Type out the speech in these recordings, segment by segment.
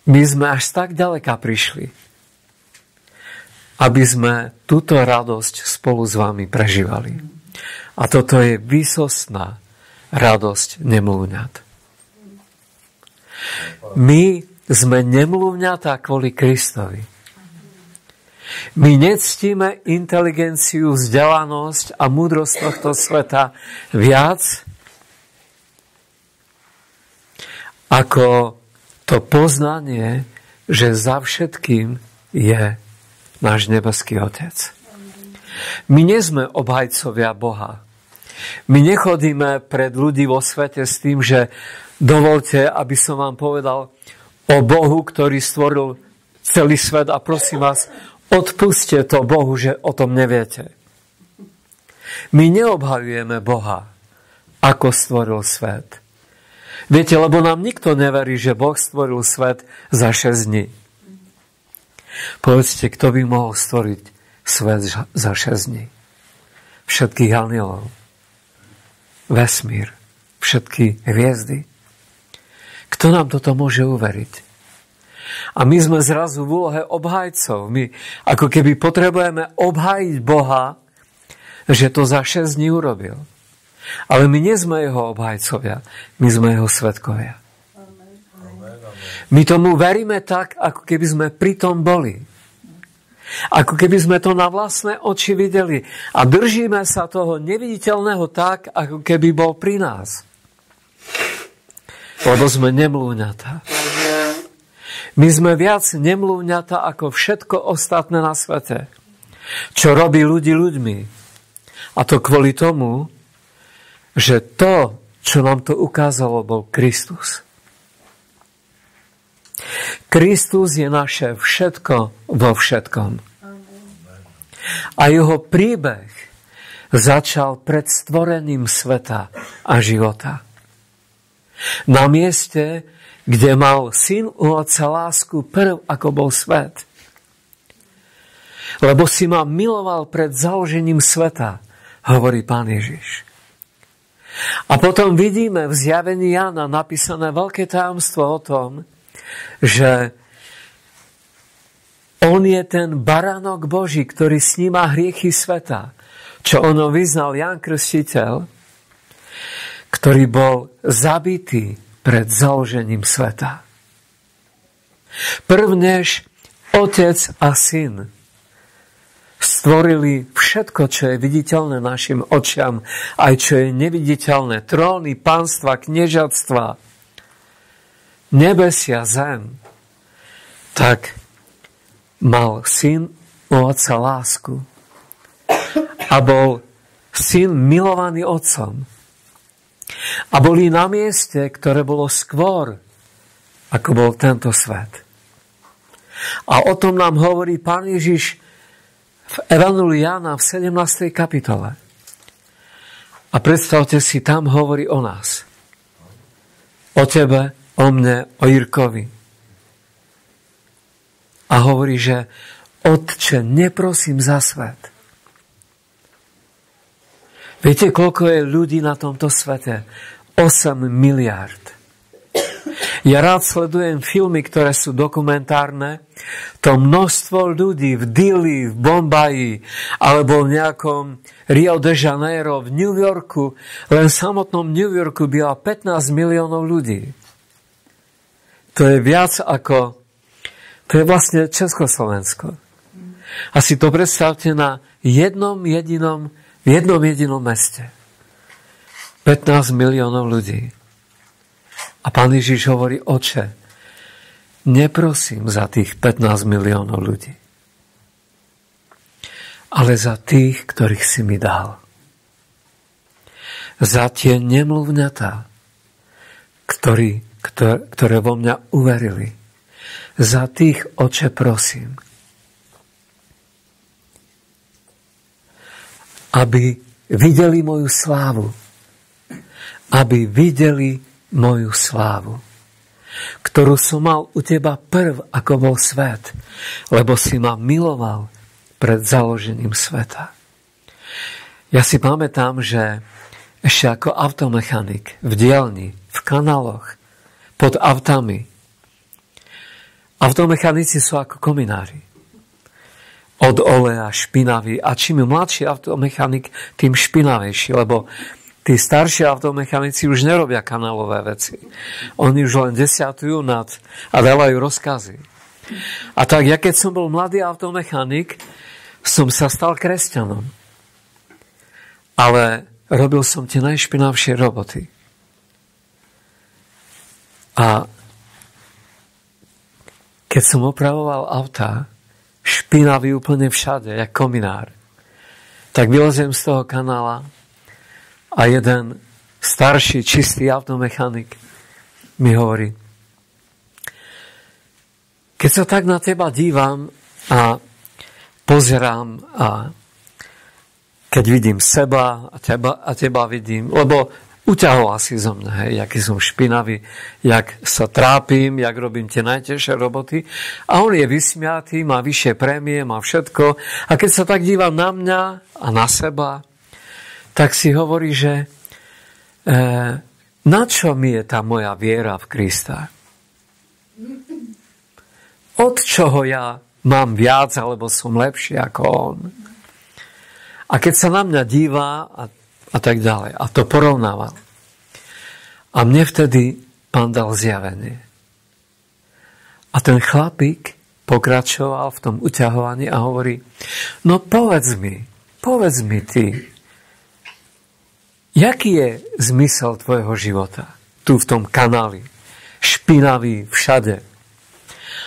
My sme až tak ďaleka prišli, aby sme túto radosť spolu s vami prežívali. A toto je výsostná radosť nemluvňat. My sme nemluvňatá kvôli Kristovi. My nectíme inteligenciu, vzdelanosť a múdrosť tohto sveta viac ako to poznanie, že za všetkým je náš nebeský Otec. My nie sme obhajcovia Boha. My nechodíme pred ľudí vo svete s tým, že dovolte, aby som vám povedal o Bohu, ktorý stvoril celý svet a prosím vás, odpuste to Bohu, že o tom neviete. My neobhajujeme Boha, ako stvoril svet. Viete, lebo nám nikto neverí, že Boh stvoril svet za 6 dní. Povedzte, kto by mohol stvoriť svet za 6 dní? Všetkých anielov, vesmír, všetky hviezdy. Kto nám toto môže uveriť? A my sme zrazu v úlohe obhajcov. My ako keby potrebujeme obhájiť Boha, že to za 6 dní urobil. Ale my nie sme jeho obhajcovia, my sme jeho svedkovia. My tomu veríme tak, ako keby sme pri tom boli. Ako keby sme to na vlastné oči videli. A držíme sa toho neviditeľného tak, ako keby bol pri nás. Lebo sme nemluvňatá. My sme viac nemluvňatá ako všetko ostatné na svete. Čo robí ľudí ľuďmi. A to kvôli tomu, že to, čo nám to ukázalo, bol Kristus. Kristus je naše všetko vo všetkom. A jeho príbeh začal pred stvorením sveta a života. Na mieste, kde mal syn u Otca lásku prv, ako bol svet. Lebo si ma miloval pred založením sveta, hovorí Pán Ježiš. A potom vidíme v zjavení Jána napísané veľké tajomstvo o tom, že on je ten baránok Boží, ktorý sníma hriechy sveta, čo ono vyznal Ján Krstiteľ, ktorý bol zabitý pred založením sveta. Prvnež Otec a Syn stvorili všetko, čo je viditeľné našim očiam, aj čo je neviditeľné. Tróny, pánstva, kniežatstva, nebesia, zem. Tak mal Syn u Otca lásku a bol Syn milovaný Otcom. A boli na mieste, ktoré bolo skôr, ako bol tento svet. A o tom nám hovorí Pán Ježiš v Evanjeliu Jána v 17. kapitole. A predstavte si, tam hovorí o nás. O tebe, o mne, o Jirkovi. A hovorí, že Otče, neprosím za svet. Viete, koľko je ľudí na tomto svete? 8 miliárd. Ja rád sledujem filmy, ktoré sú dokumentárne. To množstvo ľudí v Dili, v Bombaji, alebo v nejakom Rio de Janeiro, v New Yorku, len v samotnom New Yorku býva 15 miliónov ľudí. To je viac ako... To je vlastne Československo. A si to predstavte na jednom jedinom meste. 15 miliónov ľudí. A Pán Ježiš hovorí, Oče, neprosím za tých 15 miliónov ľudí, ale za tých, ktorých si mi dal. Za tie nemluvňatá, ktoré vo mňa uverili. Za tých, Oče, prosím, aby videli moju slávu. Aby videli moju slávu, ktorú som mal u teba prv, ako bol svet, lebo si ma miloval pred založením sveta. Ja si pamätám, že ešte ako automechanik v dielni, v kanáloch, pod autami, Automechanici sú ako kominári. Od oleja špinavý. A čím je mladší automechanik, tým špinavejší, lebo tí starší automechanici už nerobia kanálové veci. Oni už len desiatujú a dávajú rozkazy. A tak, ja keď som bol mladý automechanik, som sa stal kresťanom. Ale robil som tie najšpinavšie roboty. A keď som opravoval autá, špinavý úplne všade, jak kominár, tak vyleziem z toho kanála a jeden starší, čistý automechanik mi hovorí, keď sa tak na teba dívam a pozerám a keď vidím seba a teba vidím, lebo uťahoval si zo mňa, hej, jaký som špinavý, jak sa trápim, jak robím tie najtežšie roboty. A on je vysmiatý, má vyššie prémie, má všetko. A keď sa tak dívam na mňa a na seba, tak si hovorí, že na čo mi je tá moja viera v Krista? Od čoho ja mám viac, alebo som lepší ako on? A keď sa na mňa díva a tak ďalej. A to porovnával. A mne vtedy Pán dal zjavenie. A ten chlapík pokračoval v tom uťahovaní a hovorí, no povedz mi ty, jaký je zmysel tvojho života tu v tom kanáli, špinavý všade.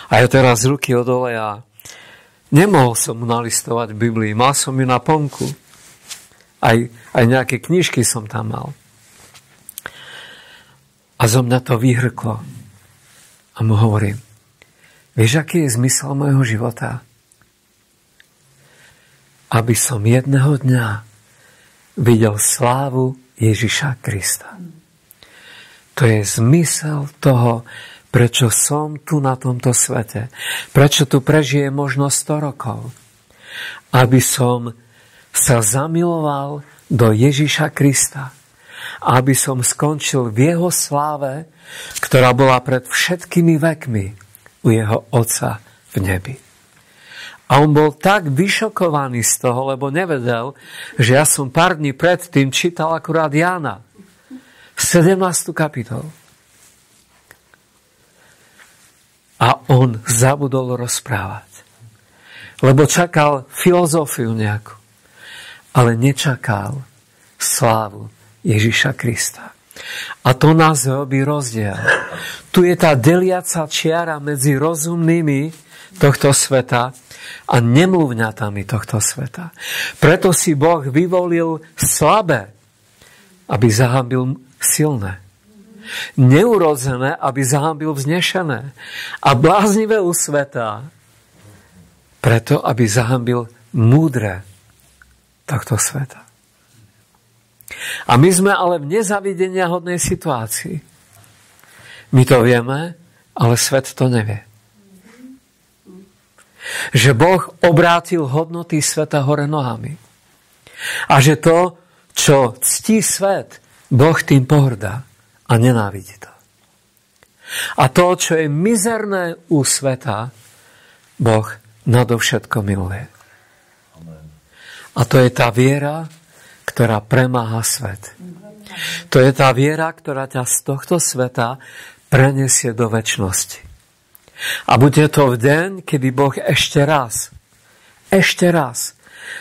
A ja teraz z ruky od oleja nemohol som mu nalistovať v Biblii, mal som ju na pomku. Aj nejaké knižky som tam mal. A zo mňa to vyhrklo. A mu hovorím, vieš, aký je zmysel mojho života? Aby som jedného dňa videl slávu Ježiša Krista. To je zmysel toho, prečo som tu na tomto svete. Prečo tu prežijem možno 100 rokov. Aby som sa zamiloval do Ježiša Krista. Aby som skončil v jeho sláve, ktorá bola pred všetkými vekmi u jeho Otca v nebi. A on bol tak vyšokovaný z toho, lebo nevedel, že ja som pár dní predtým čítal akurát Jána, 17. kapitolu. A on zabudol rozprávať. Lebo čakal filozofiu nejakú. Ale nečakal slávu Ježiša Krista. A to nás robí rozdiel. Tu je tá deliaca čiara medzi rozumnými tohto sveta a nemluvňatami tohto sveta. Preto si Boh vyvolil slabé, aby zahambil silné. Neurodzené, aby zahambil vznešené. A bláznivé u sveta, preto, aby zahambil múdre tohto sveta. A my sme ale v nezavidenia hodnej situácii. My to vieme, ale svet to nevie. Že Boh obrátil hodnoty sveta hore nohami. A že to, čo ctí svet, Boh tým pohrdá a nenávidí to. A to, čo je mizerné u sveta, Boh nadovšetko miluje. A to je tá viera, ktorá premáha svet. To je tá viera, ktorá ťa z tohto sveta prenesie do večnosti. A bude to v deň, kedy Boh ešte raz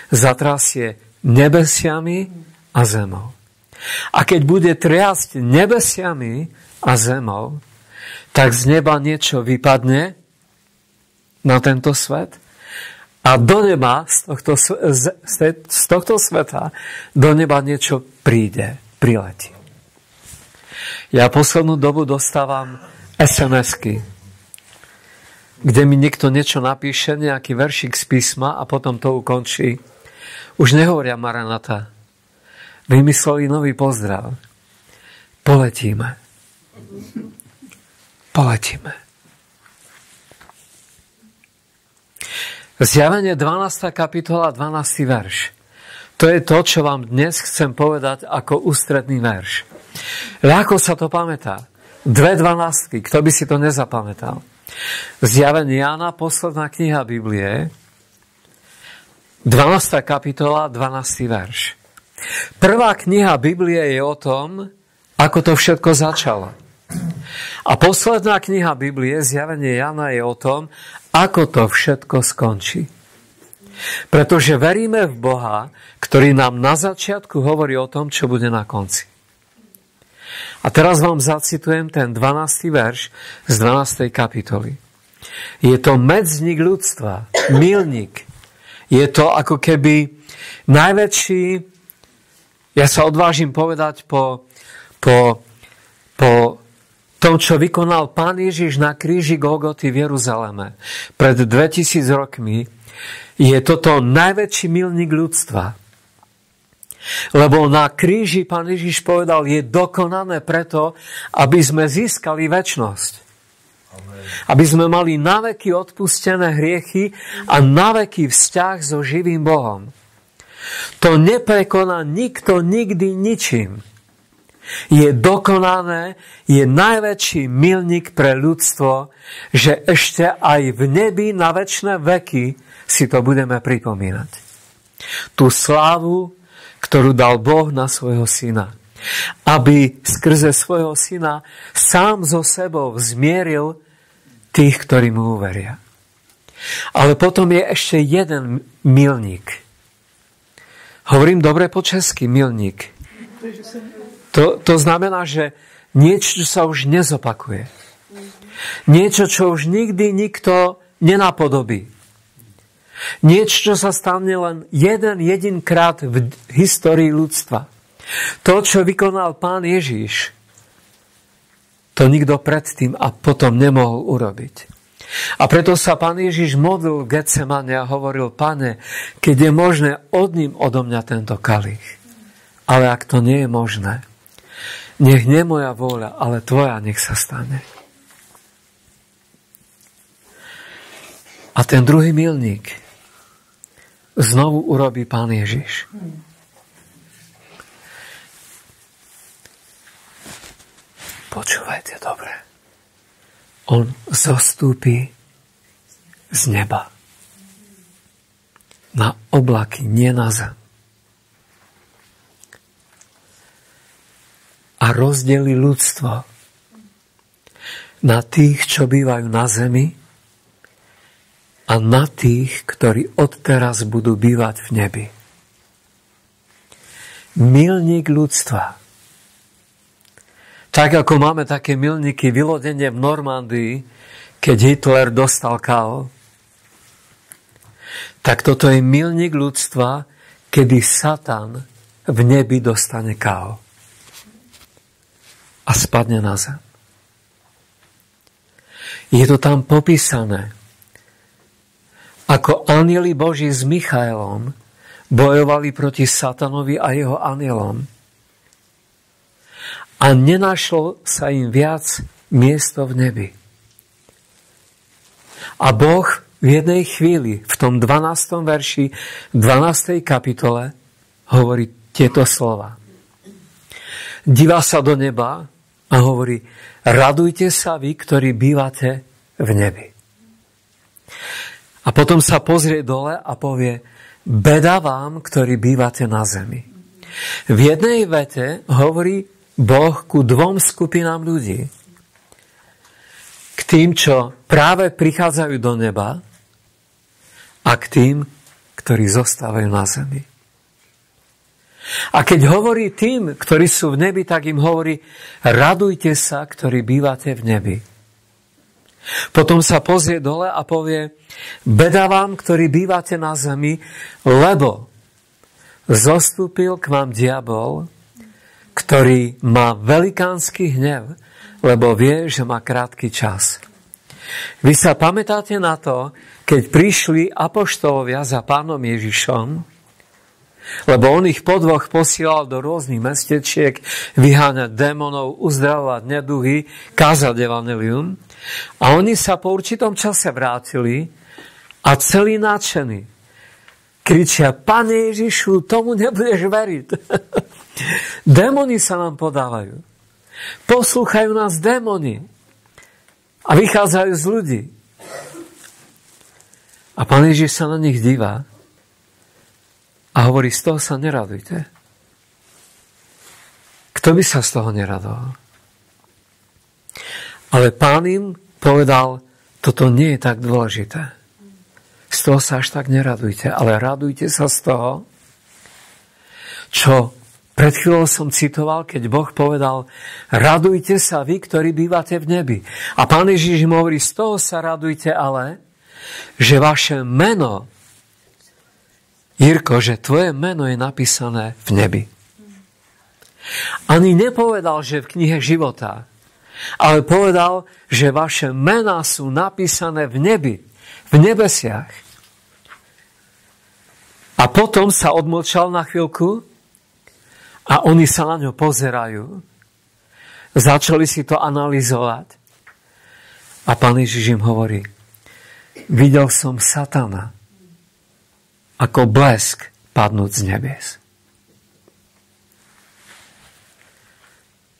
zatrasie nebesiami a zemou. A keď bude triasť nebesiami a zemou, tak z neba niečo vypadne na tento svet a do neba, z tohto sveta, do neba niečo priletí. Ja poslednú dobu dostávam SMS-ky, kde mi niekto niečo napíše, nejaký veršik z písma a potom to ukončí. Už nehovoria Maranata. Vymysleli nový pozdrav. Poletíme. Zjavenie 12. kapitola, 12. verš. To je to, čo vám dnes chcem povedať ako ústredný verš. Ľahko sa to pamätá. 2 12, kto by si to nezapamätal? Zjavenie Jána, posledná kniha Biblie, 12. kapitola, 12. verš. Prvá kniha Biblie je o tom, ako to všetko začalo. A posledná kniha Biblie, Zjavenie Jána, je o tom, ako to všetko skončí. Pretože veríme v Boha, ktorý nám na začiatku hovorí o tom, čo bude na konci. A teraz vám zacitujem ten 12. verš z 12. kapitoly. Je to medzník ľudstva, milník. Je to ako keby najväčší, ja sa odvážim povedať po tom, čo vykonal Pán Ježiš na kríži Golgoty v Jeruzaleme pred 2000 rokmi, je toto najväčší milník ľudstva. Lebo na kríži Pán Ježiš povedal, je dokonané preto, aby sme získali večnosť. Aby sme mali naveky odpustené hriechy a naveky vzťah so živým Bohom. To neprekoná nikto nikdy ničím. Je dokonané, je najväčší milník pre ľudstvo, že ešte aj v nebi na večné veky si to budeme pripomínať. Tú slávu, ktorú dal Boh na svojho syna. Aby skrze svojho syna sám so sebou zmieril tých, ktorí mu uveria. Ale potom je ešte jeden milník. Hovorím dobre po česky, milník. To znamená, že niečo sa už nezopakuje. Niečo, čo už nikdy nikto nenapodobí. Niečo, čo sa stane len jedinkrát v histórii ľudstva. To, čo vykonal Pán Ježiš, to nikto predtým a potom nemohol urobiť. A preto sa Pán Ježiš modlil v Getsemane a hovoril, Pane, keď je možné, odním odo mňa tento kalich. Ale ak to nie je možné, nech nie moja vôľa, ale tvoja nech sa stane. A ten druhý milník znovu urobí Pán Ježiš. Počúvajte dobre. On zostúpi z neba na oblaky, nie na zem. A rozdeli ľudstvo na tých, čo bývajú na zemi a na tých, ktorí odteraz budú bývať v nebi. Milník ľudstva. Tak ako máme také milníky vylodenie v Normandii, keď Hitler dostal KO, tak toto je milník ľudstva, kedy Satan v nebi dostane KO a spadne na zem. Je to tam popísané, ako anjeli Boží s Michaelom bojovali proti Satanovi a jeho anjelom. A nenašlo sa im viac miesto v nebi. A Boh v jednej chvíli, v tom 12. verši, 12. kapitole, hovorí tieto slova. Díva sa do neba a hovorí, radujte sa vy, ktorí bývate v nebi. A potom sa pozrie dole a povie, beda vám, ktorí bývate na zemi. V jednej vete hovorí Boh ku dvom skupinám ľudí. K tým, čo práve prichádzajú do neba a k tým, ktorí zostávajú na zemi. A keď hovorí tým, ktorí sú v nebi, tak im hovorí, radujte sa, ktorí bývate v nebi. Potom sa pozrie dole a povie, beda vám, ktorí bývate na zemi, lebo zostúpil k vám diabol, ktorý má velikánsky hnev, lebo vie, že má krátky čas. Vy sa pamätáte na to, keď prišli apoštolovia za Pánom Ježišom, lebo on ich po dvoch posielal do rôznych mestečiek, vyháňať démonov, uzdravovať neduhy, kázať evanjelium. A oni sa po určitom čase vrátili a celí nadšení kričia, Pane Ježišu, tomu nebudeš veriť. Démoni sa nám podávajú. Poslúchajú nás démoni. A vychádzajú z ľudí. A Pán Ježiš sa na nich dívá a hovorí, z toho sa neradujte. Kto by sa z toho neradoval? Ale Pán im povedal, toto nie je tak dôležité. Z toho sa až tak neradujte, ale radujte sa z toho, čo pred chvíľou som citoval, keď Boh povedal, radujte sa vy, ktorí bývate v nebi. A Pán Ježiš im hovorí, z toho sa radujte, ale že vaše meno, Jirko, že tvoje meno je napísané v nebi. Ani nepovedal, že v knihe života, ale povedal, že vaše mená sú napísané v nebi, v nebesiach. A potom sa odmlčal na chvíľku a oni sa na ňo pozerajú. Začali si to analyzovať. A Pán Ježiš im hovorí, videl som Satana ako blesk padnúť z nebies.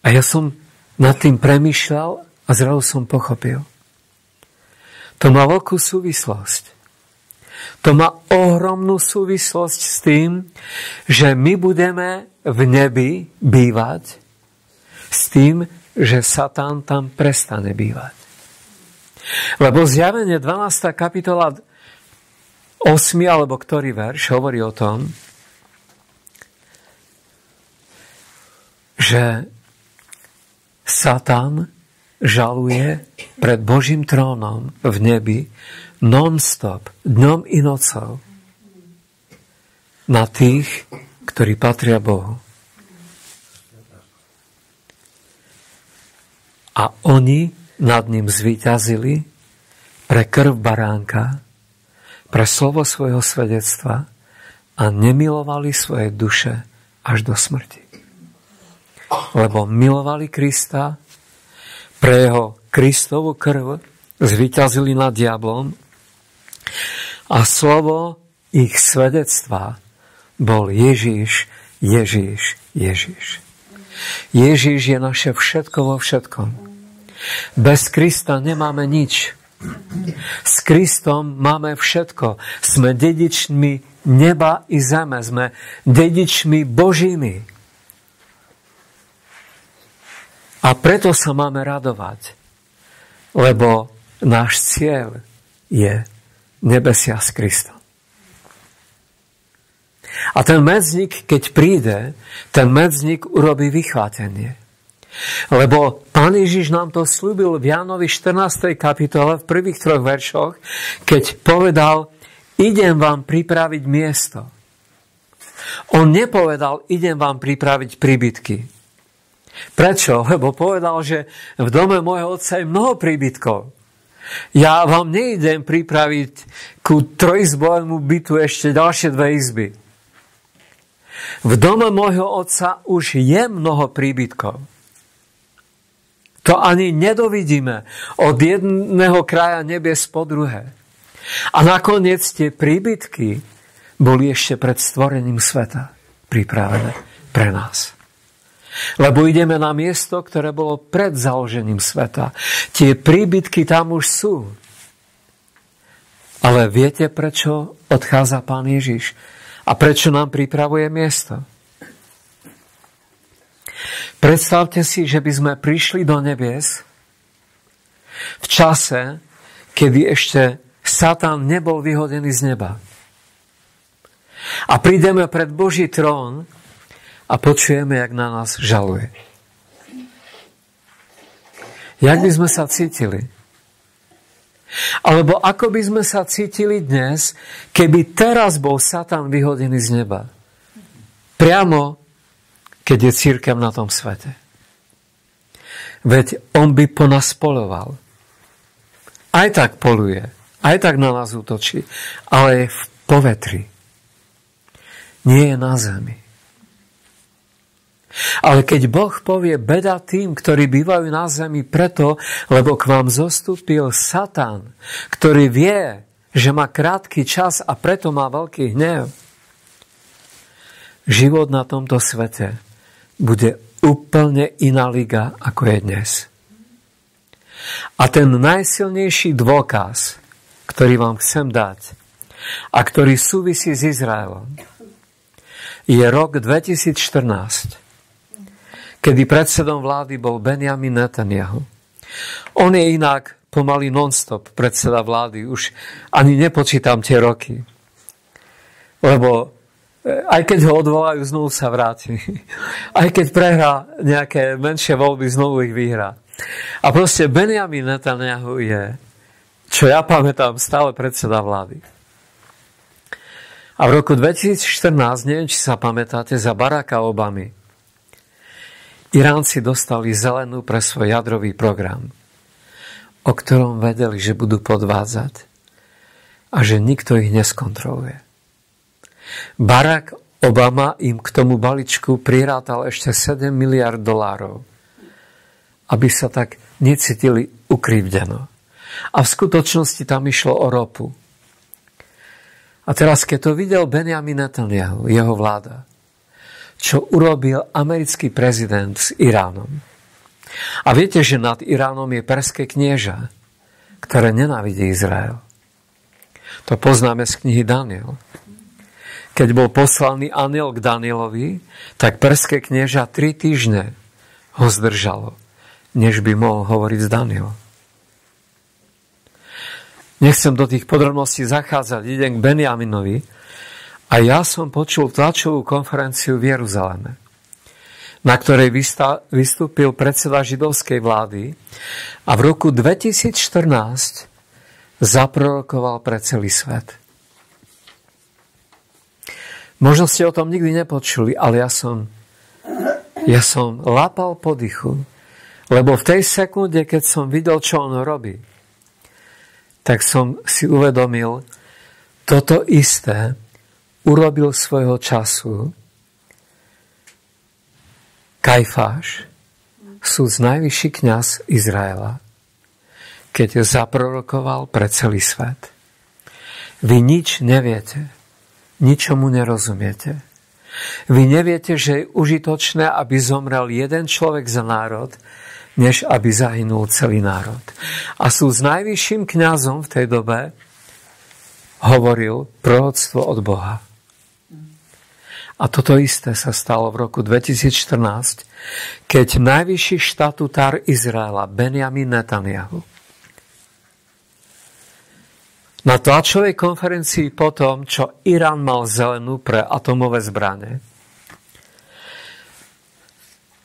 A ja som nad tým premýšľal a zrazu som pochopil. To má veľkú súvislosť. To má ohromnú súvislosť s tým, že my budeme v nebi bývať, s tým, že Satan tam prestane bývať. Lebo Zjavenie 12. kapitola 8. alebo ktorý verš hovorí o tom, že Satan žaluje pred Božím trónom v nebi non-stop, dňom i nocou na tých, ktorí patria Bohu. A oni nad ním zvíťazili pre krv baránka, pre slovo svojho svedectva a nemilovali svoje duše až do smrti. Lebo milovali Krista, pre jeho Kristovu krv zvíťazili nad diablom a slovo ich svedectva bol Ježiš, Ježiš, Ježiš. Ježiš je naše všetko vo všetkom. Bez Krista nemáme nič. S Kristom máme všetko. Sme dedičmi neba i zeme. Sme dedičmi Božími. A preto sa máme radovať. Lebo náš cieľ je nebesia s Kristom. A ten medzník, keď príde, ten medzník urobí vychvátenie. Lebo Pán Ježiš nám to slúbil v Jánovi 14. kapitole v prvých 3 veršoch, keď povedal, idem vám pripraviť miesto. On nepovedal, idem vám pripraviť príbytky. Prečo? Lebo povedal, že v dome môjho otca je mnoho príbytkov. Ja vám neidem pripraviť ku 3-izbovému bytu ešte ďalšie 2 izby. V dome môjho otca už je mnoho príbytkov. To ani nedovidíme od jedného kraja nebies po druhé. A nakoniec tie príbytky boli ešte pred stvorením sveta pripravené pre nás. Lebo ideme na miesto, ktoré bolo pred založením sveta. Tie príbytky tam už sú. Ale viete, prečo odchádza Pán Ježiš? A prečo nám pripravuje miesto? Predstavte si, že by sme prišli do nebies v čase, kedy ešte Satan nebol vyhodený z neba. A prídeme pred Boží trón a počujeme, jak na nás žaluje. Jak by sme sa cítili? Alebo ako by sme sa cítili dnes, keby teraz bol Satan vyhodený z neba? Priamo, keď je cirkev na tom svete. Veď on by po nás poloval. Aj tak poluje, aj tak na nás útočí, ale je v povetri. Nie je na zemi. Ale keď Boh povie beda tým, ktorí bývajú na zemi preto, lebo k vám zostúpil Satan, ktorý vie, že má krátky čas a preto má veľký hnev, život na tomto svete bude úplne iná liga, ako je dnes. A ten najsilnejší dôkaz, ktorý vám chcem dať a ktorý súvisí s Izraelom, je rok 2014, kedy predsedom vlády bol Benjamin Netanyahu. On je inak pomaly non-stop predseda vlády, už ani nepočítam tie roky. Lebo aj keď ho odvolajú, znovu sa vráti. Aj keď prehrá nejaké menšie voľby, znovu ich vyhrá. A proste Benjamin Netanyahu je, čo ja pamätám, stále predseda vlády. A v roku 2014, neviem, či sa pamätáte, za Baracka Obamy, Iránci dostali zelenú pre svoj jadrový program, o ktorom vedeli, že budú podvádzať a že nikto ich neskontroluje. Barack Obama im k tomu balíčku prirátal ešte $7 miliard, aby sa tak necítili ukrivdeno. A v skutočnosti tam išlo o ropu. A teraz, keď to videl Benjamin Netanyahu, jeho vláda, čo urobil americký prezident s Iránom. A viete, že nad Iránom je perské knieža, ktoré nenávidí Izrael. To poznáme z knihy Daniel. Keď bol poslaný anjel k Danielovi, tak perské knieža 3 týždne ho zdržalo, než by mohol hovoriť s Danielom. Nechcem do tých podrobností zachádzať, idem k Benjaminovi. A ja som počul tlačovú konferenciu v Jeruzaleme, na ktorej vystúpil predseda židovskej vlády a v roku 2014 zaprorokoval pre celý svet. Možno ste o tom nikdy nepočuli, ale ja som lapal po dychu, lebo v tej sekunde, keď som videl, čo on robí, tak som si uvedomil, toto isté urobil svojho času Kajfáš, súd najvyšší kňaz Izraela, keď zaprorokoval pre celý svet. Vy nič neviete, ničomu nerozumiete. Vy neviete, že je užitočné, aby zomrel jeden človek za národ, než aby zahynul celý národ. A súd s najvyšším kňazom v tej dobe hovoril proroctvo od Boha. A toto isté sa stalo v roku 2014, keď najvyšší štatutár Izraela Benjamin Netanyahu na tlačovej konferencii po tom, čo Irán mal zelenú pre atomové zbrane,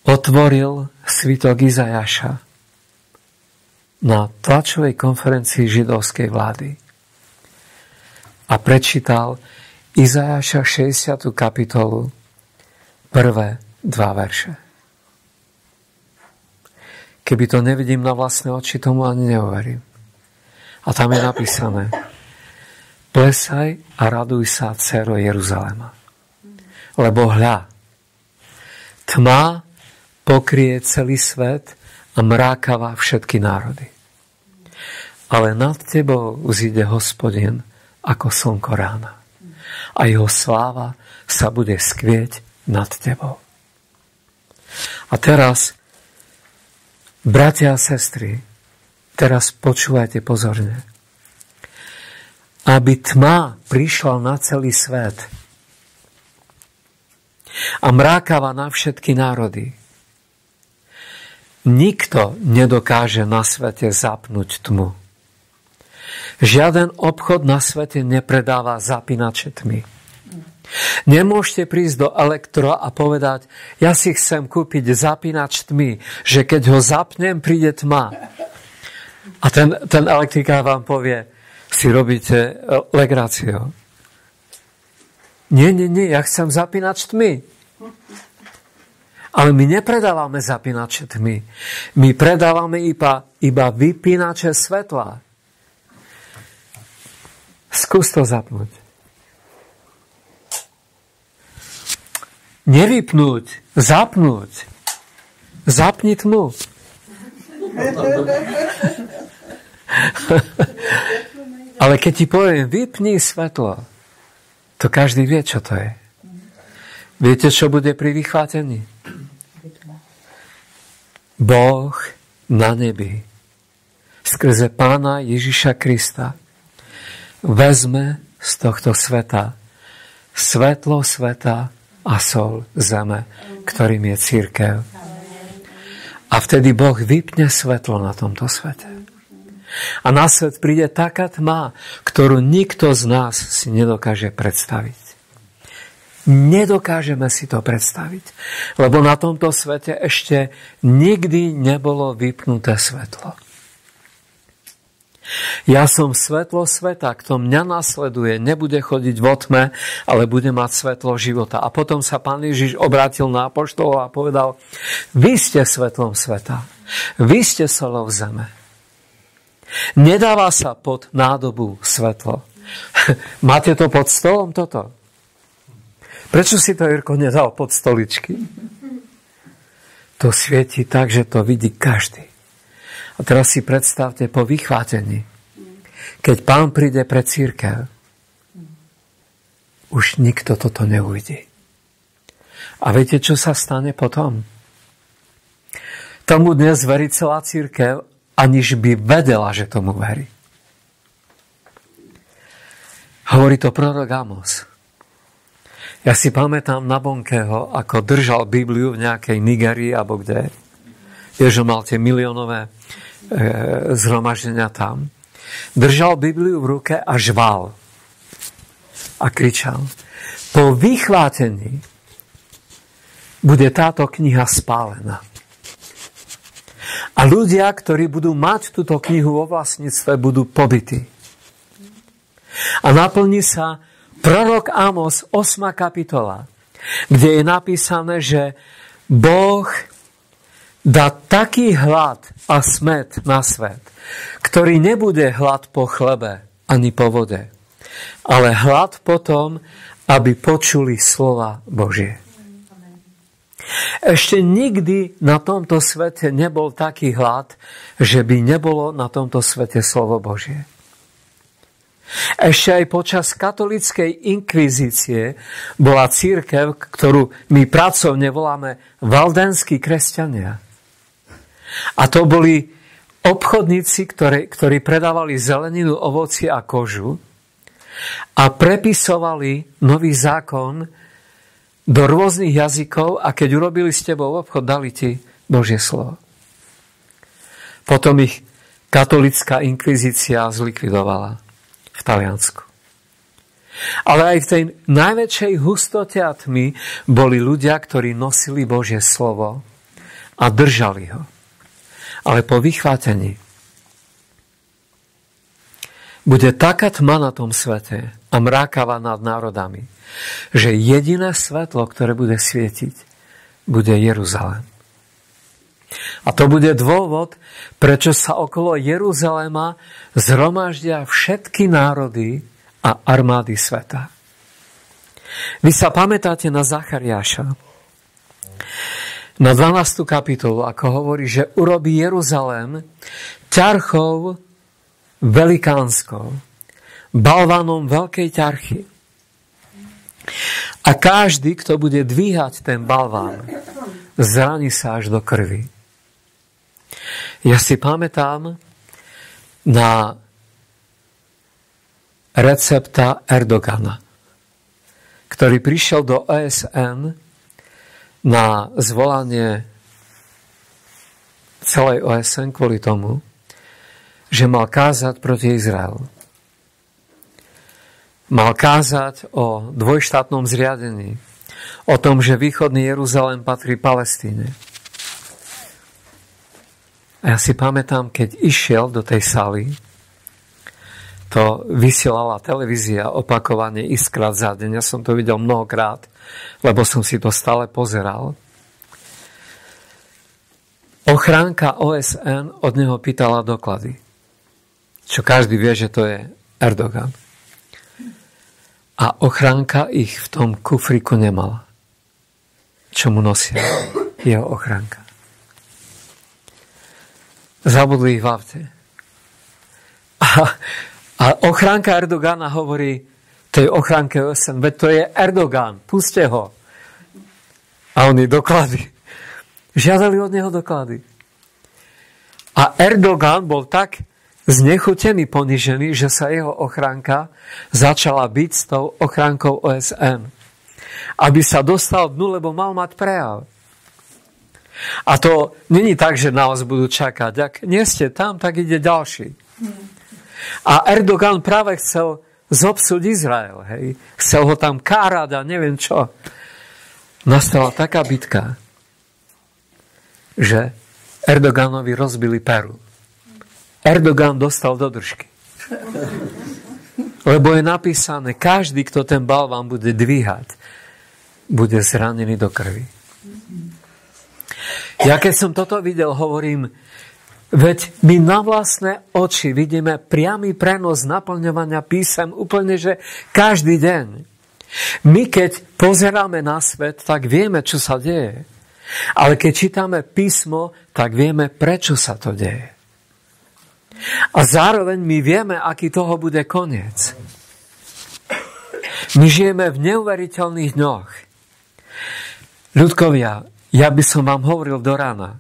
otvoril svitok Izajaša na tlačovej konferencii židovskej vlády a prečítal Izajaša 60. kapitolu, prvé 2 verše. Keby to nevidím na vlastné oči, tomu ani neuverím. A tam je napísané: Plesaj a raduj sa, dcéro Jeruzalema. Lebo hľa, tma pokrie celý svet a mrákava všetky národy. Ale nad tebou vzíde Hospodin ako slnko rána. A jeho sláva sa bude skvieť nad tebou. A teraz, bratia a sestry, teraz počúvajte pozorne. Aby tma prišla na celý svet a mrákava na všetky národy, nikto nedokáže na svete zapnúť tmu. Žiaden obchod na svete nepredáva zapínače tmy. Nemôžete prísť do elektro a povedať: ja si chcem kúpiť zapínač tmy, že keď ho zapnem, príde tma. A ten elektrikár vám povie: si robíte legráciu. Nie, ja chcem zapínač tmy. Ale my nepredávame zapínače tmy. My predávame iba vypínače svetla. Skús to zapnúť. Nevypnúť, zapnúť. Zapni tmu. Ale keď ti poviem, vypni svetlo, to každý vie, čo to je. Viete, čo bude pri vychvátení? Boh na nebi skrze Pána Ježiša Krista vezme z tohto sveta svetlo sveta a sol zeme, ktorým je cirkev. A vtedy Boh vypne svetlo na tomto svete. A na svet príde taká tma, ktorú nikto z nás si nedokáže predstaviť. Nedokážeme si to predstaviť, lebo na tomto svete ešte nikdy nebolo vypnuté svetlo. Ja som svetlo sveta, kto mňa nasleduje, nebude chodiť vo tme, ale bude mať svetlo života. A potom sa Pán Ježiš obrátil na apoštolov a povedal: vy ste svetlom sveta, vy ste solou zeme. Nedáva sa pod nádobu svetlo. Máte to pod stolom toto? Prečo si to Jirko nedal pod stoličky? To svieti tak, že to vidí každý. A teraz si predstavte po vychvátení, keď Pán príde pre cirkev, už nikto toto neuvidí. A viete, čo sa stane potom? Tomu dnes verí celá cirkev, aniž by vedela, že tomu verí. Hovorí to prorok Amos. Ja si pamätám na Bonkeho, ako držal Bibliu v nejakej Nigerii, alebo kde. Vieš, že mal tie miliónové zhromaždenia tam. Držal Bibliu v ruke a žval. A kričal: po vychvátení bude táto kniha spálená. A ľudia, ktorí budú mať túto knihu vo vlastníctve, budú pobití. A naplní sa prorok Amos 8. kapitola, kde je napísané, že Boh dá taký hlad a smäd na svet, ktorý nebude hlad po chlebe ani po vode, ale hlad po tom, aby počuli slova Božie. Ešte nikdy na tomto svete nebol taký hlad, že by nebolo na tomto svete slovo Božie. Ešte aj počas katolíckej inkvizície bola cirkev, ktorú my pracovne voláme valdenskí kresťania. A to boli obchodníci, ktorí predávali zeleninu, ovocie a kožu a prepisovali nový zákon do rôznych jazykov, a keď urobili s tebou obchod, dali ti Božie slovo. Potom ich katolícka inkvizícia zlikvidovala v Taliansku. Ale aj v tej najväčšej hustote a tmy boli ľudia, ktorí nosili Božie slovo a držali ho. Ale po vychvátení bude taká tma na tom svete a mrákava nad národami, že jediné svetlo, ktoré bude svietiť, bude Jeruzalém. A to bude dôvod, prečo sa okolo Jeruzaléma zhromaždia všetky národy a armády sveta. Vy sa pamätáte na Zachariáša, na 12. kapitolu, ako hovorí, že urobí Jeruzalém ťarchou velikánskou, balvanom veľkej ťarchy. A každý, kto bude dvíhať ten balván, zraní sa až do krvi. Ja si pamätám na recepta Erdogana, ktorý prišiel do OSN na zvolanie celej OSN kvôli tomu, že mal kázať proti Izraelu. Mal kázať o dvojštátnom zriadení, o tom, že východný Jeruzalém patrí Palestíne. A ja si pamätám, keď išiel do tej sály, to vysielala televízia opakovane x-krát za deň. Ja som to videl mnohokrát, lebo som si to stále pozeral. Ochránka OSN od neho pýtala doklady. Čo každý vie, že to je Erdogan. A ochránka ich v tom kufriku nemala. Čo mu nosia? Jeho ochránka. Zabudli ich v aute. A ochránka Erdogana hovorí tej ochránke OSN, veď to je Erdogan, puste ho. A oni doklady. Žiadali od neho doklady. A Erdogan bol tak znechutený, ponižený, že sa jeho ochránka začala byť s tou ochránkou OSN. Aby sa dostal dnu, lebo mal mať prejav. A to není tak, že na vás budú čakať. Ak nie ste tam, tak ide ďalší. A Erdogan práve chcel zobsúť Izrael. Hej. Chcel ho tam kárať a neviem čo. Nastala taká bitka, že Erdoganovi rozbili peru. Erdogan dostal do držky. Lebo je napísané, každý, kto ten balván bude dvíhať, bude zranený do krvi. Ja keď som toto videl, hovorím, veď my na vlastné oči vidíme priamy prenos naplňovania písem úplne, že každý deň. My keď pozeráme na svet, tak vieme, čo sa deje. Ale keď čítame písmo, tak vieme, prečo sa to deje. A zároveň my vieme, aký toho bude koniec. My žijeme v neuveriteľných dňoch. Ľudkovia, ja by som vám hovoril do rána.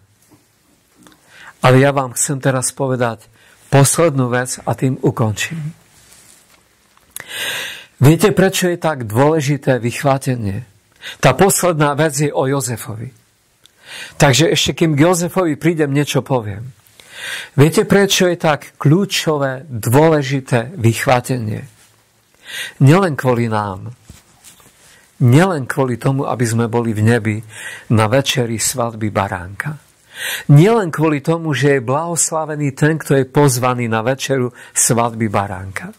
Ale ja vám chcem teraz povedať poslednú vec a tým ukončím. Viete, prečo je tak dôležité vychvátenie? Tá posledná vec je o Jozefovi. Takže ešte kým k Jozefovi prídem, niečo poviem. Viete, prečo je tak kľúčové, dôležité vychvátenie? Nielen kvôli nám. Nielen kvôli tomu, aby sme boli v nebi na večeri svadby baránka. Nielen kvôli tomu, že je blahoslavený ten, kto je pozvaný na večeru svadby baránka.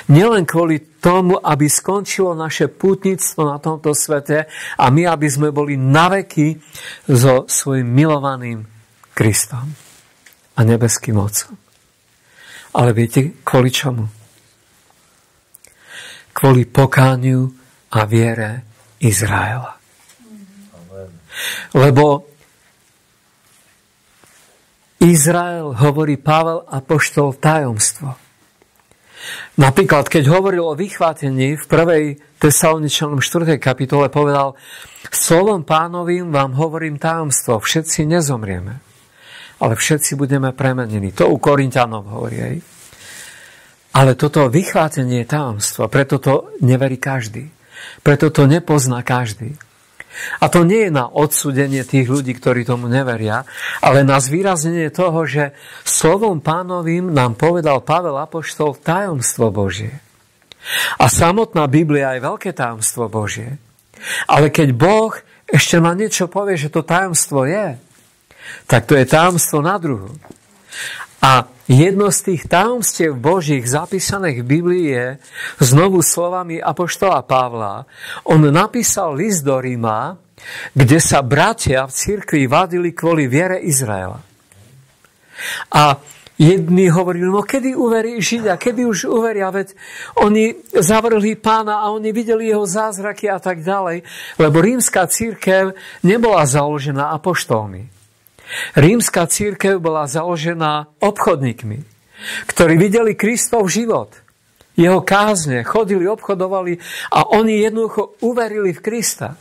Nielen kvôli tomu, aby skončilo naše pútnictvo na tomto svete a my, aby sme boli naveky so svojim milovaným Kristom a nebeským Otcom. Ale viete, kvôli čomu? Kvôli pokániu a viere Izraela. Lebo Izrael, hovorí Pavel apoštol, tajomstvo. Napríklad, keď hovoril o vychvátení v 1. Tesaloničanom 4. kapitole, povedal: slovom Pánovým vám hovorím tajomstvo, všetci nezomrieme, ale všetci budeme premenení. To u Korinťanov hovorí. Hej. Ale toto vychvátenie je tajomstvo, preto to neverí každý. Preto to nepozná každý. A to nie je na odsúdenie tých ľudí, ktorí tomu neveria, ale na zvýraznenie toho, že slovom Pánovým nám povedal Pavel apoštol tajomstvo Božie. A samotná Biblia je veľké tajomstvo Božie. Ale keď Boh ešte na niečo povie, že to tajomstvo je, tak to je tajomstvo na druhu. A jedno z tých tajomstiev Božích zapísaných v Biblii je znovu slovami apoštola Pavla. On napísal list do Ríma, kde sa bratia v cirkvi vadili kvôli viere Izraela. A jedni hovorili, no kedy uverí Židia, kedy už uveria, veď oni zavrhli Pána a oni videli jeho zázraky a tak ďalej, lebo rímska cirkev nebola založená apoštolmi. Rímska cirkev bola založená obchodníkmi, ktorí videli Kristov život, jeho kázne, chodili, obchodovali a oni jednoducho uverili v Krista.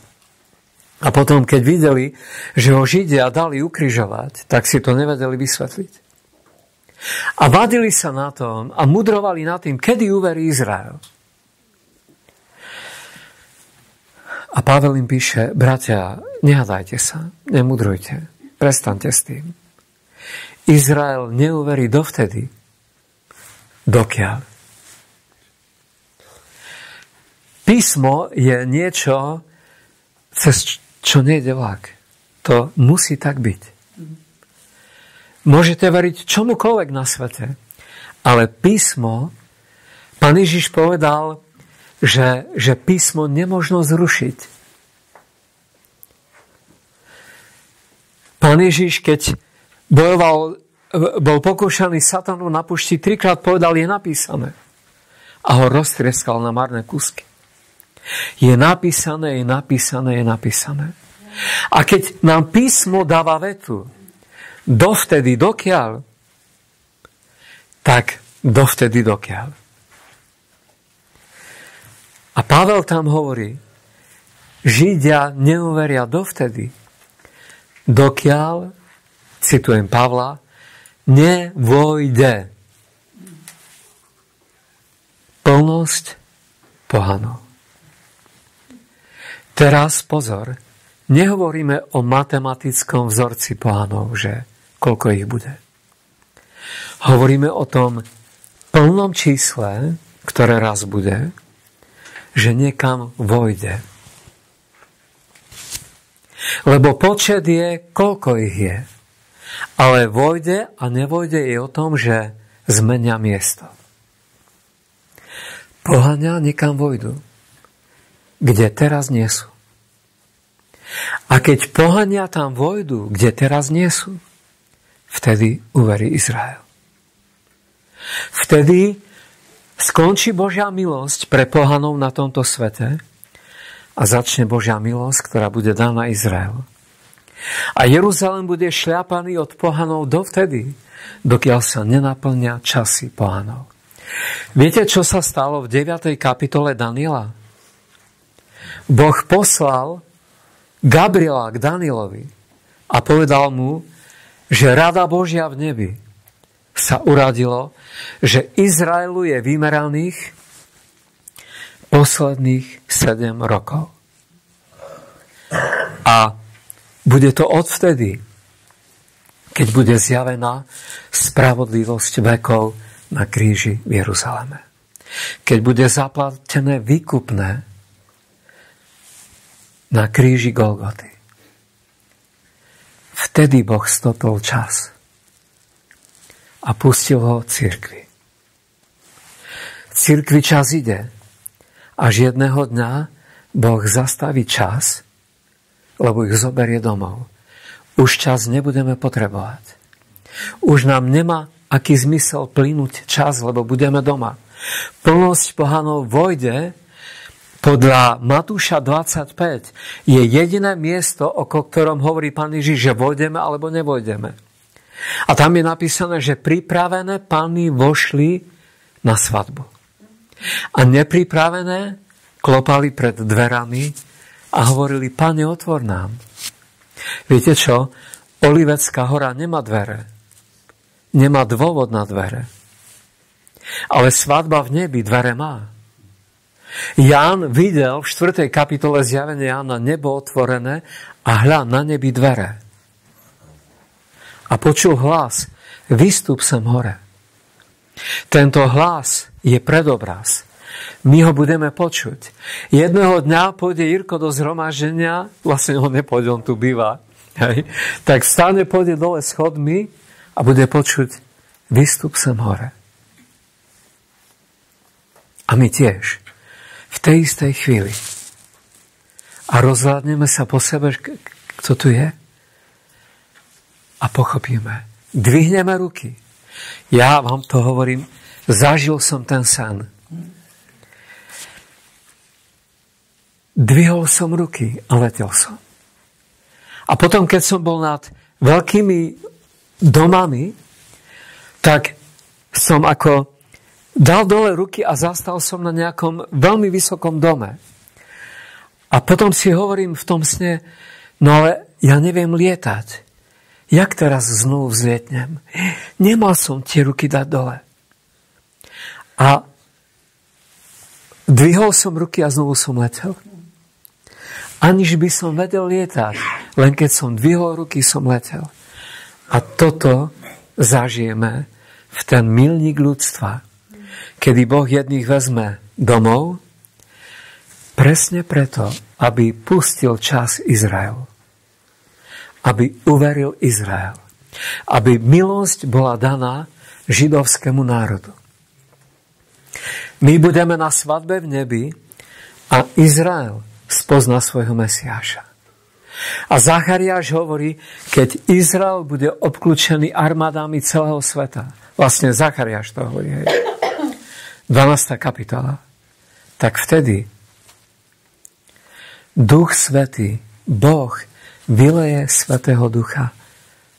A potom, keď videli, že ho Židia dali ukrižovať, tak si to nevedeli vysvetliť. A vadili sa na tom a mudrovali nad tým, kedy uverí Izrael. A Pavel im píše: bratia, nehádajte sa, nemudrujte. Prestaňte s tým. Izrael neuverí dovtedy, dokiaľ. Písmo je niečo, cez čo nejde vlak. To musí tak byť. Môžete veriť čomukoľvek na svete, ale písmo, Pán Ježiš povedal, že písmo nemožno zrušiť. Pán Ježiš, keď bol pokúšaný satanu na pušti, 3-krát povedal, je napísané. A ho roztrieskal na marné kúsky. Je napísané, je napísané, je napísané. A keď nám písmo dáva vetu, dovtedy dokiaľ, tak dovtedy dokiaľ. A Pavel tam hovorí, Židia neuveria dovtedy, dokiaľ, citujem Pavla, nevojde plnosť pohanov. Teraz pozor, nehovoríme o matematickom vzorci pohanov, že koľko ich bude. Hovoríme o tom plnom čísle, ktoré raz bude, že niekam vojde. Lebo počet je, koľko ich je. Ale vojde a nevojde je o tom, že zmenia miesto. Pohania niekam vojdu, kde teraz nie sú. A keď pohania tam vojdu, kde teraz nie sú, vtedy uverí Izrael. Vtedy skončí Božia milosť pre pohanov na tomto svete a začne Božia milosť, ktorá bude daná Izraelu. A Jeruzalém bude šľapaný od pohanov dovtedy, dokiaľ sa nenaplnia časy pohanov. Viete, čo sa stalo v 9. kapitole Daniela? Boh poslal Gabriela k Danielovi a povedal mu, že rada Božia v nebi sa uradilo, že Izraelu je vymeraných posledných 7 rokov. A bude to odvtedy, keď bude zjavená spravodlivosť vekov na kríži v Jeruzaleme. Keď bude zaplatené výkupné na kríži Golgoty. Vtedy Boh stopil čas a pustil ho cirkvi. Cirkvi čas ide, až jedného dňa Boh zastaví čas, lebo ich zoberie domov. Už čas nebudeme potrebovať. Už nám nemá aký zmysel plynúť čas, lebo budeme doma. Plnosť pohanov vojde. Podľa Matúša 25 je jediné miesto, o ktorom hovorí Pán Ježiš, že vojdeme alebo nevojdeme. A tam je napísané, že pripravené panny vošli na svadbu. A nepripravené klopali pred dverami a hovorili, Pane, otvor nám. Viete čo? Olivecká hora nemá dvere. Nemá dôvod na dvere. Ale svadba v nebi dvere má. Ján videl v 4. kapitole zjavenia Jána nebo otvorené a hľa na nebi dvere. A počul hlas, vystup sem hore. Tento hlas je predobraz. My ho budeme počuť. Jedného dňa pôjde Jirko do zhromaždenia, vlastne on nepôjde, on tu býva, hej, tak stále pôjde dole schodmi a bude počuť, vystup sem hore. A my tiež. V tej istej chvíli. A rozhľadneme sa po sebe, kto tu je? A pochopíme. Dvihneme ruky. Ja vám to hovorím, zažil som ten sen. Dvihol som ruky a letel som. A potom, keď som bol nad veľkými domami, tak som ako dal dole ruky a zastal som na nejakom veľmi vysokom dome. A potom si hovorím v tom sne, no ale ja neviem lietať. Jak teraz znovu vzlietnem? Nemal som tie ruky dať dole. A dvihol som ruky a znovu som letel. Aniž by som vedel lietať, len keď som dvihol ruky, som letel. A toto zažijeme v ten milník ľudstva, kedy Boh jedných vezme domov, presne preto, aby pustil čas Izraelu. Aby uveril Izrael. Aby milosť bola daná židovskému národu. My budeme na svadbe v nebi a Izrael spozná svojho Mesiáša. A Zachariáš hovorí, keď Izrael bude obklúčený armádami celého sveta. Vlastne Zachariáš to hovorí, hej. 12. kapitola. Tak vtedy Duch Svätý, Boh, vyleje Svätého Ducha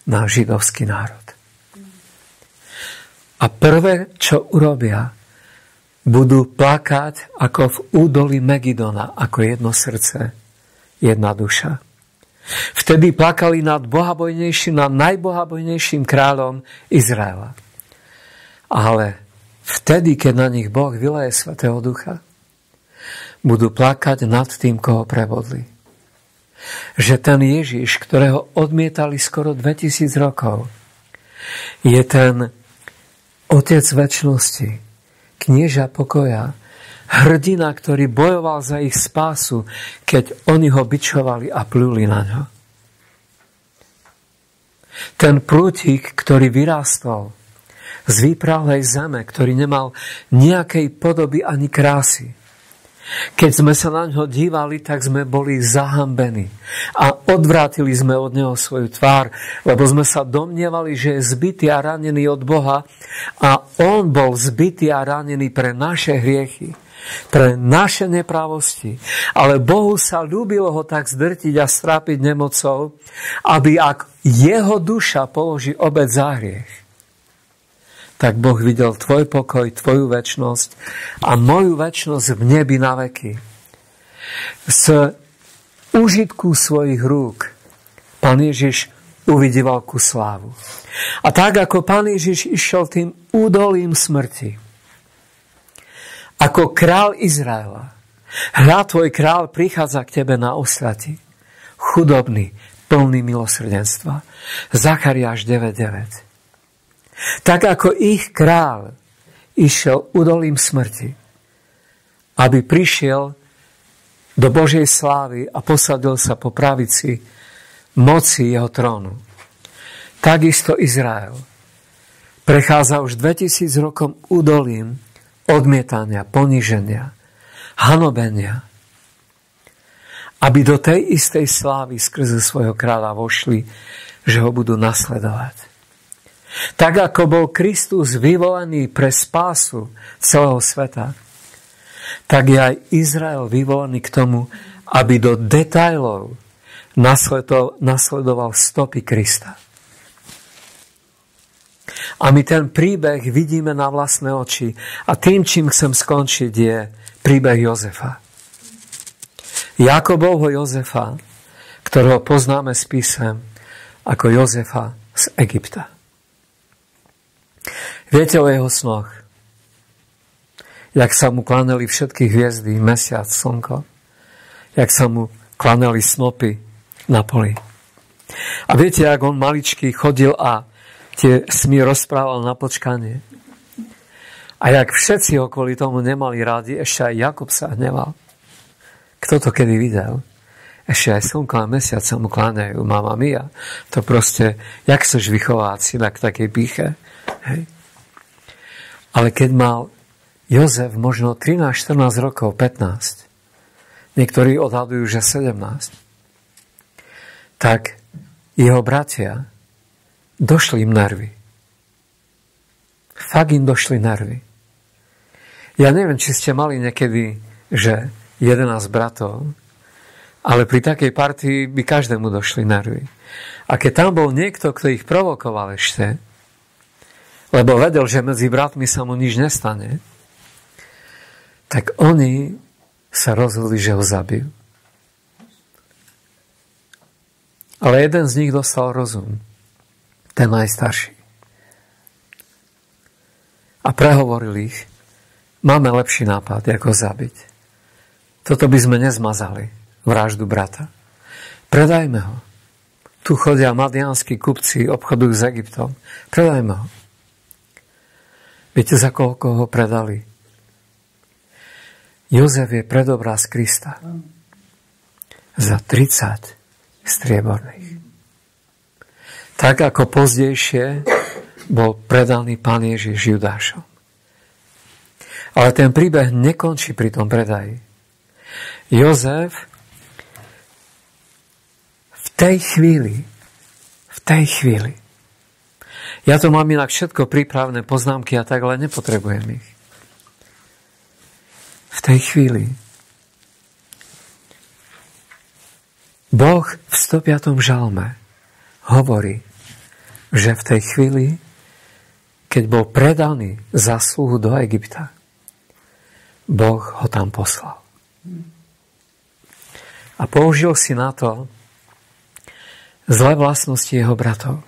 na židovský národ. A prvé, čo urobia, budú plakať ako v údolí Megidona, ako jedno srdce, jedna duša. Vtedy plakali nad bohabojnejším, nad najbohabojnejším kráľom Izraela. Ale vtedy, keď na nich Boh vyleje Svätého Ducha, budú plakať nad tým, koho prebodli. Že ten Ježiš, ktorého odmietali skoro 2000 rokov, je ten Otec večnosti, knieža pokoja, hrdina, ktorý bojoval za ich spásu, keď oni ho bičovali a pľuli na ňo. Ten prútik, ktorý vyrástol z výprahlej zeme, ktorý nemal nejakej podoby ani krásy. Keď sme sa na ňo dívali, tak sme boli zahambení a odvrátili sme od neho svoju tvár, lebo sme sa domnievali, že je zbitý a ranený od Boha a on bol zbitý a ranený pre naše hriechy, pre naše neprávosti. Ale Bohu sa ľúbilo ho tak zdrtiť a strápiť nemocou, aby ak jeho duša položí obet za hriech, tak Boh videl tvoj pokoj, tvoju večnosť a moju večnosť v nebi na veky. Z užitku svojich rúk Pán Ježiš uvidí veľkú slávu. A tak, ako Pán Ježiš išiel tým údolím smrti, ako král Izraela, hľa, tvoj král prichádza k tebe na ostrati, chudobný, plný milosrdenstva. Zachariáš 9:9. Tak ako ich král išiel údolím smrti, aby prišiel do Božej slávy a posadil sa po pravici moci jeho trónu. Takisto Izrael prechádza už 2000 rokom údolím odmietania, poníženia, hanobenia, aby do tej istej slávy skrze svojho kráľa vošli, že ho budú nasledovať. Tak ako bol Kristus vyvolený pre spásu celého sveta, tak je aj Izrael vyvolený k tomu, aby do detailov nasledoval stopy Krista. A my ten príbeh vidíme na vlastné oči. A tým, čím chcem skončiť, je príbeh Jozefa. Jakobovho Jozefa, ktorého poznáme s písem ako Jozefa z Egypta. Viete o jeho snoch? Jak sa mu klaneli všetky hviezdy, mesiac, slnko. Jak sa mu klaneli snopy na poli. A viete, jak on maličký chodil a tie sny rozprával na počkanie. A jak všetci ho kvôli tomu nemali rádi, ešte aj Jakub sa hneval. Kto to kedy videl? Ešte aj slnko a mesiac sa mu kláňajú. Mama mia. To proste, jak chceš vychovať syna k takej pýche? Hej. Ale keď mal Jozef možno 13-14 rokov, 15, niektorí odhadujú, že 17, tak jeho bratia došli im nervy. Fakt im došli nervy. Ja neviem, či ste mali niekedy, že 11 bratov, ale pri takej partii by každému došli nervy. A keď tam bol niekto, kto ich provokoval ešte, lebo vedel, že medzi bratmi sa mu nič nestane, tak oni sa rozhodli, že ho zabijú. Ale jeden z nich dostal rozum, ten najstarší. A prehovoril ich, máme lepší nápad, ako zabiť. Toto by sme nezmazali, vraždu brata. Predajme ho. Tu chodia madianskí kupci, obchodujú s Egyptom. Predajme ho. Viete, za koľko ho predali? Jozef je predobraz Krista. Za 30 strieborných. Tak ako pozdejšie bol predaný Pán Ježiš Judášom. Ale ten príbeh nekončí pri tom predaji. Jozef v tej chvíli, ja to mám inak všetko prípravné poznámky a tak, ale nepotrebujem ich. V tej chvíli Boh v 105. žalme hovorí, že v tej chvíli, keď bol predaný za sluhu do Egypta, Boh ho tam poslal. A použil si na to zlé vlastnosti jeho bratov.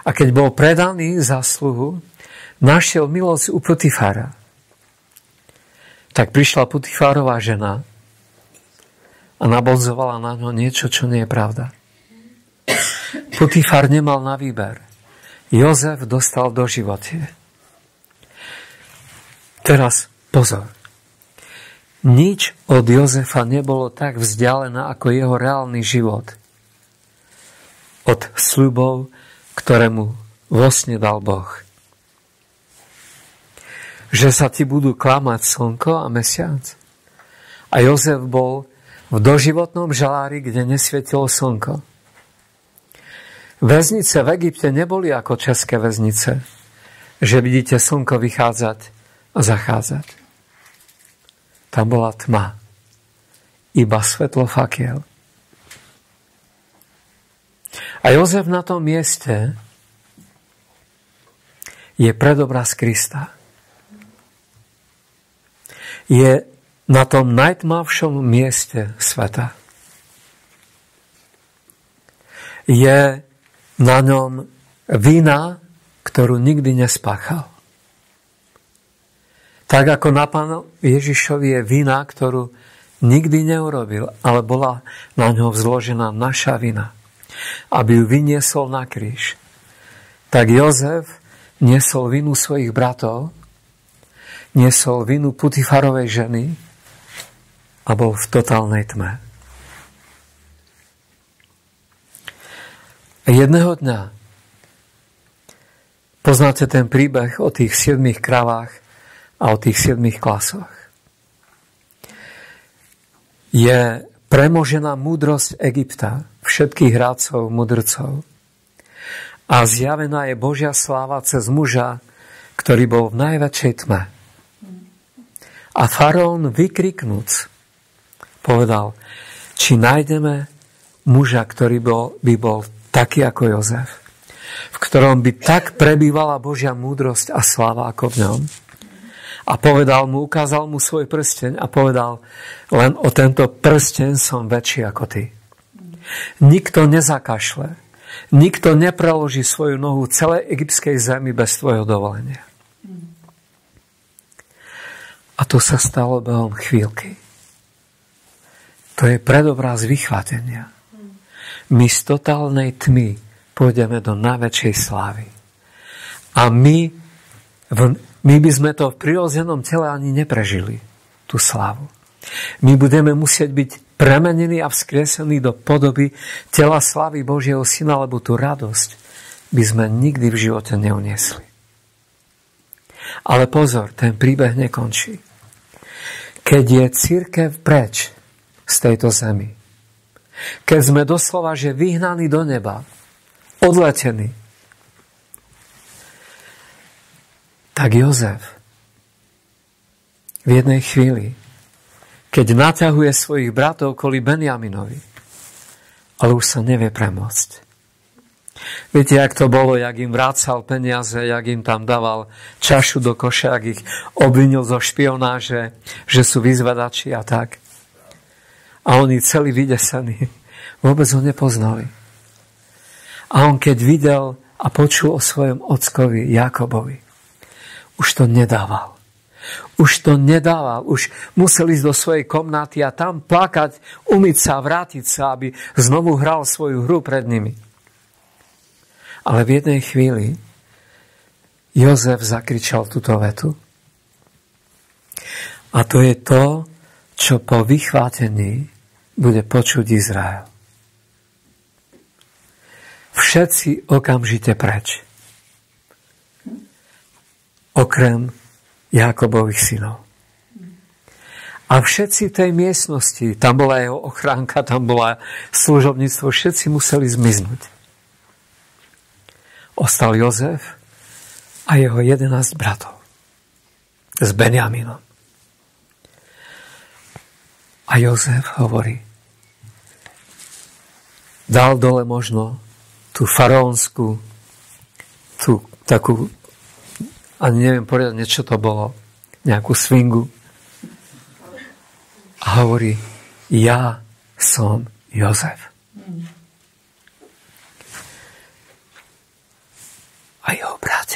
A keď bol predaný za sluhu, našiel milosť u Potifára. Tak prišla Potifárová žena a nabonzovala na ňo niečo, čo nie je pravda. Potifár nemal na výber. Jozef dostal doživotie. Teraz pozor. Nič od Jozefa nebolo tak vzdialené ako jeho reálny život. Od sľubov, ktoré mu vo sne dal Boh. Že sa ti budú klamať slnko a mesiac. A Jozef bol v doživotnom žalári, kde nesvietilo slnko. Väznice v Egypte neboli ako české väznice, že vidíte slnko vychádzať a zachádzať. Tam bola tma. Iba svetlo fakiel. A Jozef na tom mieste je predobraz Krista. Je na tom najtmavšom mieste sveta. Je na ňom vina, ktorú nikdy nespáchal. Tak ako na Pánu Ježišovi je vina, ktorú nikdy neurobil, ale bola na ňo vzložená naša vina, aby ju vyniesol na kríž. Tak Jozef niesol vinu svojich bratov, niesol vinu Potifárovej ženy a bol v totálnej tme. A jedného dňa poznáte ten príbeh o tých 7 kravách a o tých 7 klasoch. Je premožená múdrosť Egypta, všetkých hrácov, mudrcov. A zjavená je Božia sláva cez muža, ktorý bol v najväčšej tme. A faraón vykriknúc povedal, či nájdeme muža, ktorý by bol taký ako Jozef, v ktorom by tak prebývala Božia múdrosť a sláva ako v ňom. A ukázal mu svoj prsteň a povedal, len o tento prsteň som väčší ako ty. Nikto nezakašle, nikto nepreloží svoju nohu celej egyptskej zemi bez tvojho dovolenia. A to sa stalo behom chvíľky. To je predobraz vychvátenia. My z totálnej tmy pôjdeme do najväčšej slávy. A my by sme to v prirodzenom tele ani neprežili, tú slávu. My budeme musieť byť premenení a vzkriesení do podoby tela slávy Božieho Syna, lebo tú radosť by sme nikdy v živote neuniesli. Ale pozor, ten príbeh nekončí. Keď je cirkev preč z tejto zemi, keď sme doslova, že vyhnaní do neba, odletení, tak Jozef v jednej chvíli, keď naťahuje svojich bratov kvôli Benjaminovi, ale už sa nevie premôcť. Viete, jak to bolo, jak im vrácal peniaze, jak im tam dával čašu do koša, jak ich obvinil zo špionáže, že sú vyzvedači a tak. A oni celí vydesení, vôbec ho nepoznali. A on keď videl a počul o svojom ockovi Jakobovi, už to nedával. Už musel ísť do svojej komnaty a tam plakať, umyť sa, vrátiť sa, aby znovu hral svoju hru pred nimi. Ale v jednej chvíli Jozef zakričal túto vetu. A to je to, čo po vychvátení bude počuť Izrael. Všetci okamžite preč. Okrem Jakobových synov. A všetci v tej miestnosti, tam bola jeho ochránka, tam bola služobníctvo, všetci museli zmiznúť. Ostal Jozef a jeho 11 bratov s Benjaminom. A Jozef hovorí, dal dole možno tú faraónsku, tú takú, ani neviem poriadne, čo to bolo, nejakú svingu. A hovorí, ja som Jozef.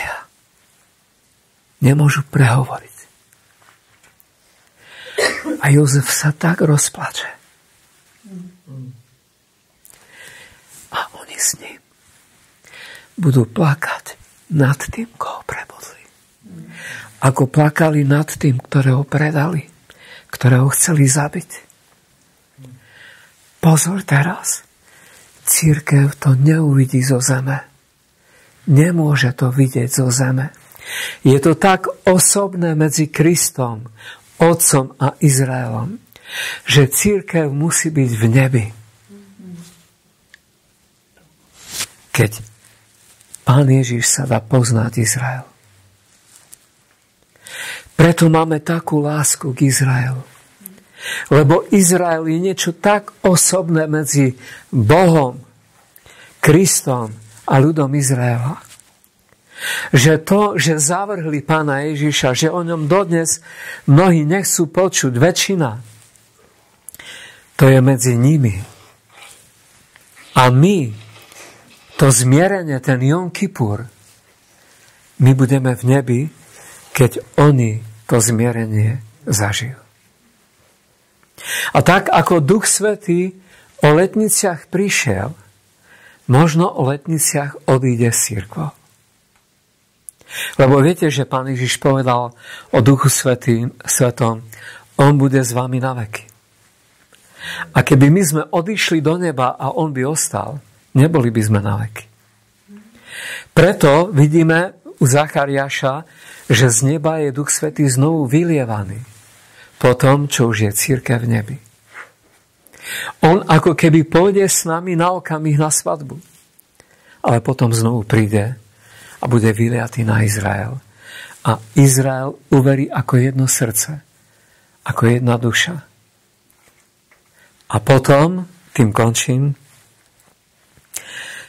sedia. Nemôžu prehovoriť. A Jozef sa tak rozplače. A oni s ním budú plakať nad tým, koho prebodli. Ako plakali nad tým, ktorého predali, ktorého chceli zabiť. Pozor teraz. Cirkev to neuvidí zo zeme. Nemôže to vidieť zo zeme. Je to tak osobné medzi Kristom, Otcom a Izraelom, že cirkev musí byť v nebi. Keď Pán Ježiš sa dá poznať Izrael. Preto máme takú lásku k Izraelu. Lebo Izrael je niečo tak osobné medzi Bohom, Kristom a ľudom Izraela. Že to, že zavrhli Pána Ježiša, že o ňom dodnes mnohí nechcú počuť, väčšina, to je medzi nimi. A my, to zmierenie, ten Jom Kippur, my budeme v nebi, keď oni to zmierenie zažijú. A tak, ako Duch Svätý o letniciach prišiel, možno o letniciach odíde z cirkvou. Lebo viete, že Pán Ježiš povedal o Duchu Svetom, on bude s vami na veky. A keby my sme odišli do neba a on by ostal, neboli by sme na veky. Preto vidíme u Zachariáša, že z neba je Duch Svätý znovu vylievaný po tom, čo už je cirkev v nebi. On ako keby pôjde s nami na okamih na svadbu, ale potom znovu príde a bude vyliatý na Izrael. A Izrael uverí ako jedno srdce, ako jedna duša. A potom, tým končím,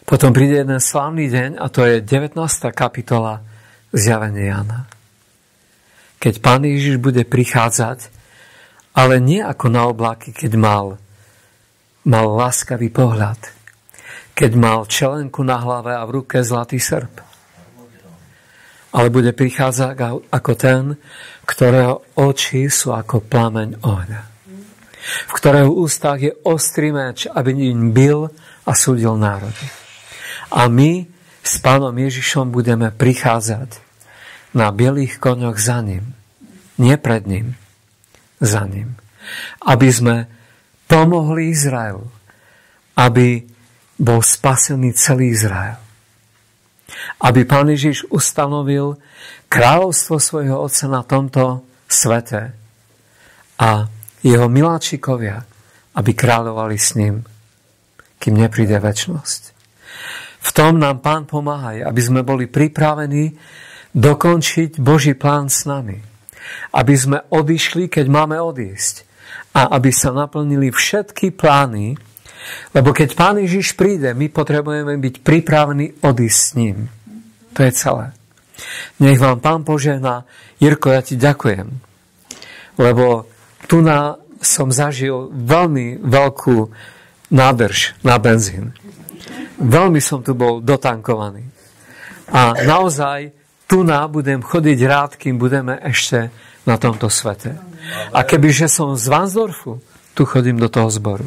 potom príde jeden slávny deň, a to je 19. kapitola Zjavenia Jana. Keď Pán Ježiš bude prichádzať, ale nie ako na obláky, keď mal láskavý pohľad, keď mal čelenku na hlave a v ruke zlatý srp. Ale bude prichádzať ako ten, ktorého oči sú ako plameň ohňa. V ktorého ústach je ostrý meč, aby ním bil a súdil národy. A my s Pánom Ježišom budeme prichádzať na bielých koňoch za ním. Nie pred ním, za ním. Aby sme pomohli Izraelu. Aby bol spasený celý Izrael. Aby Pán Ježiš ustanovil kráľovstvo svojho Otca na tomto svete a jeho miláčikovia, aby kráľovali s ním, kým nepríde večnosť. V tom nám Pán pomáha, aby sme boli pripravení dokončiť Boží plán s nami. Aby sme odišli, keď máme odísť. A aby sa naplnili všetky plány, lebo keď Pán Ježiš príde, my potrebujeme byť pripravení odísť s ním. To je celé. Nech vám Pán požehná. Jirko, ja ti ďakujem. Lebo tu som zažil veľmi veľkú nádrž na benzín. Veľmi som tu bol dotankovaný. A naozaj tu budem chodiť rád, kým budeme ešte na tomto svete. A kebyže som z Varnsdorfu, tu chodím do toho zboru.